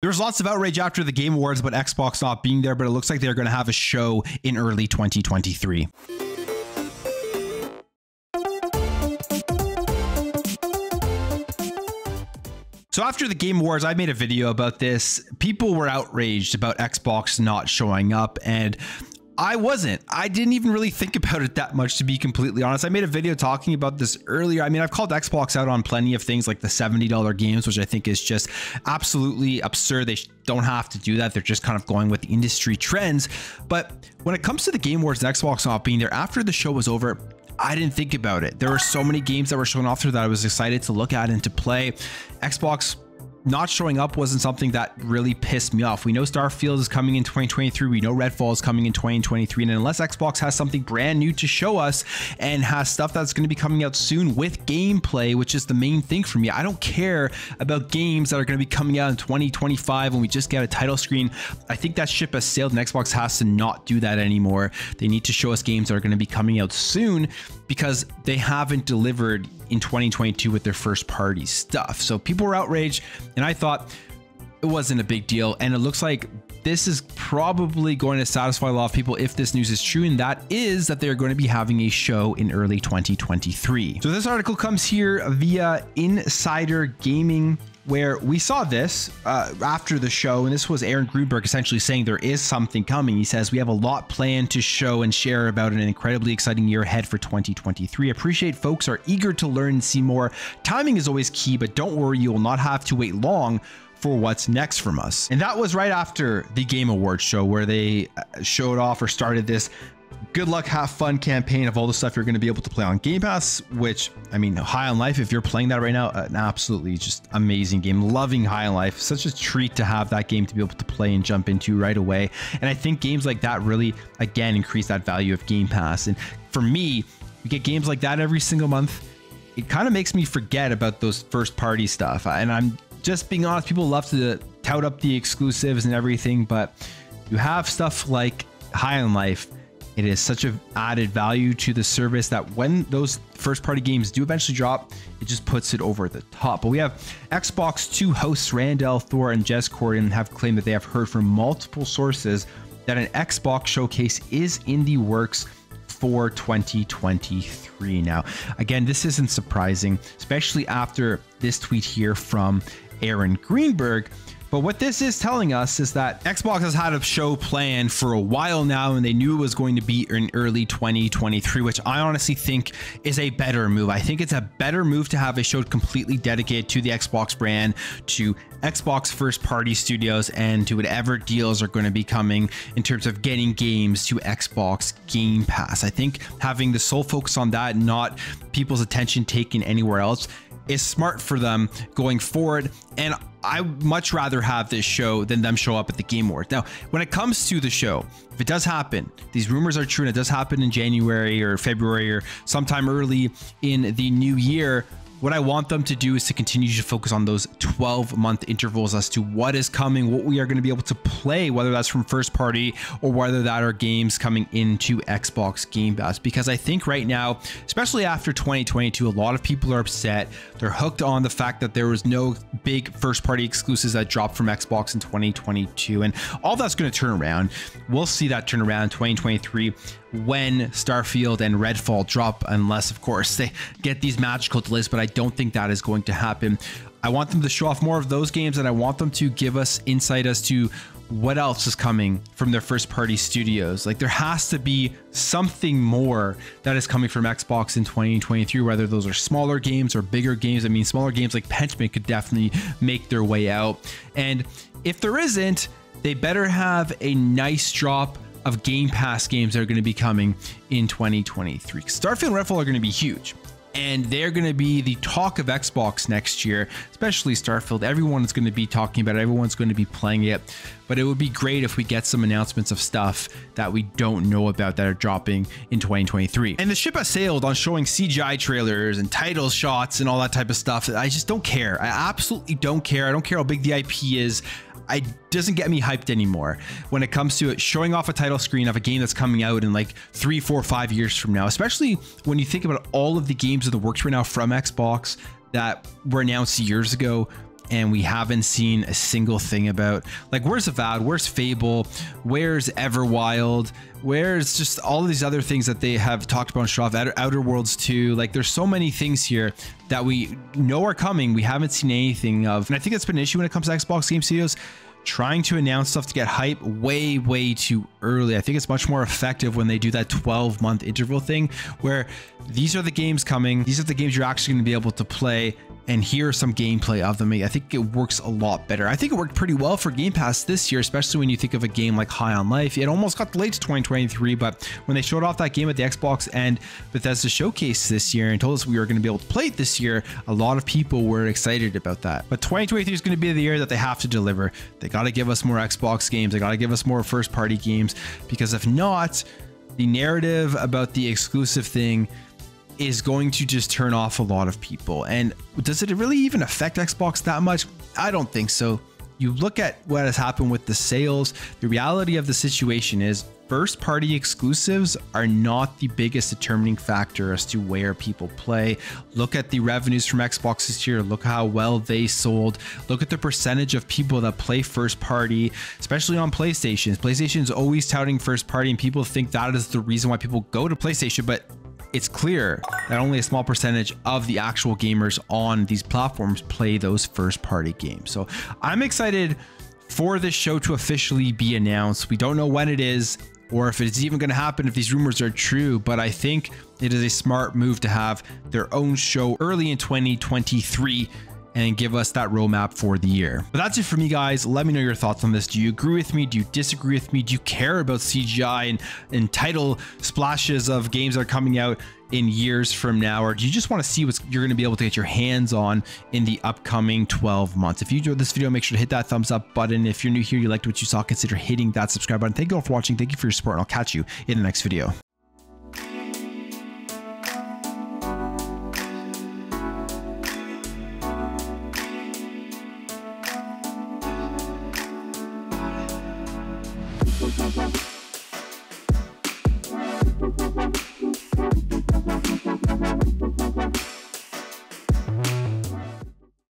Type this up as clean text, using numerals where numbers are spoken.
There's lots of outrage after the Game Awards about Xbox not being there, but it looks like they're going to have a show in early 2023. So after the Game Awards, I made a video about this. People were outraged about Xbox not showing up, and I wasn't. I didn't even really think about it that much, to be completely honest. I made a video talking about this earlier. I mean, I've called Xbox out on plenty of things like the $70 games, which I think is just absolutely absurd. They don't have to do that. They're just kind of going with the industry trends. But when it comes to the Game Awards and Xbox not being there, after the show was over, I didn't think about it. There were so many games that were shown off there that I was excited to look at and to play. Xbox not showing up wasn't something that really pissed me off. We know Starfield is coming in 2023. We know Redfall is coming in 2023. And unless Xbox has something brand new to show us and has stuff that's going to be coming out soon with gameplay, which is the main thing for me, I don't care about games that are going to be coming out in 2025 when we just get a title screen. I think that ship has sailed and Xbox has to not do that anymore. They need to show us games that are going to be coming out soon because they haven't delivered in 2022 with their first party stuff. So people were outraged and I thought it wasn't a big deal. And it looks like this is probably going to satisfy a lot of people if this news is true. And that is that they're going to be having a show in early 2023. So this article comes here via Insider Gaming, where we saw this after the show, and this was Aaron Greenberg essentially saying there is something coming. He says, "We have a lot planned to show and share about an incredibly exciting year ahead for 2023. Appreciate folks are eager to learn and see more. Timing is always key, but don't worry, you will not have to wait long for what's next from us." And that was right after the Game Awards show, where they showed off or started this good luck, have fun campaign of all the stuff you're going to be able to play on Game Pass, which, I mean, High on Life, if you're playing that right now, an absolutely just amazing game. Loving High on Life. Such a treat to have that game to be able to play and jump into right away. And I think games like that really, again, increase that value of Game Pass. And for me, we get games like that every single month. It kind of makes me forget about those first party stuff. And I'm just being honest, people love to tout up the exclusives and everything, but you have stuff like High on Life. It is such an added value to the service that when those first party games do eventually drop, it just puts it over the top. But we have Xbox 2 hosts Randall Thor and Jez Corden have claimed that they have heard from multiple sources that an Xbox showcase is in the works for 2023. Now, again, this isn't surprising, especially after this tweet here from Aaron Greenberg. But what this is telling us is that Xbox has had a show planned for a while now, and they knew it was going to be in early 2023, which I honestly think is a better move. I think it's a better move to have a show completely dedicated to the Xbox brand, to Xbox first party studios, and to whatever deals are going to be coming in terms of getting games to Xbox Game Pass. I think having the sole focus on that, not people's attention taken anywhere else, is smart for them going forward. And I much rather have this show than them show up at the Game Awards. Now, when it comes to the show, if it does happen, these rumors are true and it does happen in January or February or sometime early in the new year, what I want them to do is to continue to focus on those 12-month intervals as to what is coming, what we are going to be able to play, whether that's from first party or whether that are games coming into Xbox Game Pass. Because I think right now, especially after 2022, a lot of people are upset. They're hooked on the fact that there was no big first party exclusives that dropped from Xbox in 2022. And all that's going to turn around. We'll see that turn around in 2023 when Starfield and Redfall drop, unless of course they get these magical delays, but I don't think that is going to happen. I want them to show off more of those games, and I want them to give us insight as to what else is coming from their first party studios. Like, there has to be something more that is coming from Xbox in 2023, whether those are smaller games or bigger games. I mean, smaller games like Pentiment could definitely make their way out. And if there isn't, they better have a nice drop of Game Pass games that are going to be coming in 2023. Starfield and Redfall are going to be huge, and they're going to be the talk of Xbox next year, especially Starfield. Everyone is going to be talking about it. Everyone's going to be playing it, but it would be great if we get some announcements of stuff that we don't know about that are dropping in 2023. And the ship has sailed on showing CGI trailers and title shots and all that type of stuff. I just don't care. I absolutely don't care. I don't care how big the IP is. It doesn't get me hyped anymore when it comes to it showing off a title screen of a game that's coming out in like 3, 4, 5 years from now, especially when you think about all of the games of the works right now from Xbox that were announced years ago. and we haven't seen a single thing about. Like, where's Avowed? Where's Fable? Where's Everwild? Where's just all of these other things that they have talked about on Show Off? Outer Worlds 2. Like, there's so many things here that we know are coming. We haven't seen anything of. And I think that's been an issue when it comes to Xbox Game Studios, trying to announce stuff to get hype way too early. I think it's much more effective when they do that 12-month interval thing, where these are the games coming, these are the games you're actually going to be able to play, and here's some gameplay of them. I think it works a lot better. I think it worked pretty well for Game Pass this year, especially when you think of a game like High on Life. It almost got delayed to 2023, but when they showed off that game at the Xbox and Bethesda showcase this year and told us we were going to be able to play it this year, a lot of people were excited about that. But 2023 is going to be the year that they have to deliver. They got to give us more Xbox games. They got to give us more first-party games, because if not, the narrative about the exclusive thing is going to just turn off a lot of people. And does it really even affect Xbox that much? I don't think so. You look at what has happened with the sales. The reality of the situation is first party exclusives are not the biggest determining factor as to where people play. Look at the revenues from Xbox this year. Look how well they sold. Look at the percentage of people that play first party, especially on PlayStation. PlayStation is always touting first party, and people think that is the reason why people go to PlayStation, but it's clear that only a small percentage of the actual gamers on these platforms play those first party games. So I'm excited for this show to officially be announced. We don't know when it is or if it's even going to happen, if these rumors are true, but I think it is a smart move to have their own show early in 2023 and give us that roadmap for the year. But that's it for me, guys. Let me know your thoughts on this. Do you agree with me? Do you disagree with me? Do you care about CGI and title splashes of games that are coming out in years from now? Or do you just want to see what you're going to be able to get your hands on in the upcoming 12 months? If you enjoyed this video, make sure to hit that thumbs up button. If you're new here, you liked what you saw, consider hitting that subscribe button. Thank you all for watching. Thank you for your support, and I'll catch you in the next video. We'll be right back.